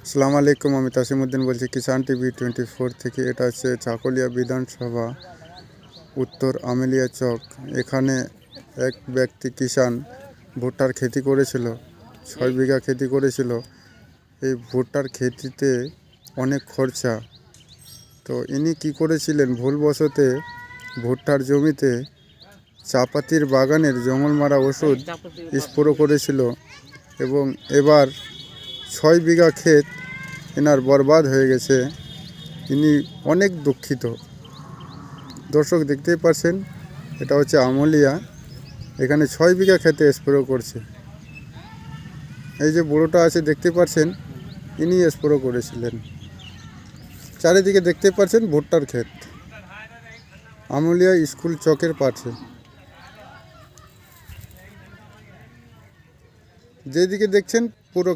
আসসালামু আলাইকুম, আমি তাসিমউদ্দিন বলছি কিষান টিভি 24 থেকে। এটা হচ্ছে চাকুলিয়া বিধানসভা উত্তর আমেলিয়া চক। এখানে এক ব্যক্তি কিষান ভুট্টার খেতি করেছিল, 6 বিঘা খেতি করেছিল। এই ভুট্টার খেতিতে অনেক খরচা। তো ইনি কী করেছিলেন, ভুলবশতে ভুট্টার জমিতে চাপাতির বাগানের জঙ্গল মারা ওষুধ স্প্রে করেছিল এবং এবার 6 বিঘা ক্ষেত এনার বরবাদ হয়ে গেছে। ইনি অনেক দুঃখিত। দর্শক দেখতেই পাচ্ছেন, এটা হচ্ছে আমলিয়া। এখানে 6 বিঘা ক্ষেতে স্প্রে করছে। এই যে বুড়োটা আছে দেখতে পাচ্ছেন, ইনি স্প্রে করেছিলেন। চারিদিকে দেখতে পাচ্ছেন ভুট্টার ক্ষেত, আমলিয়া স্কুল চকের পাশে। যেদিকে দেখছেন পুরো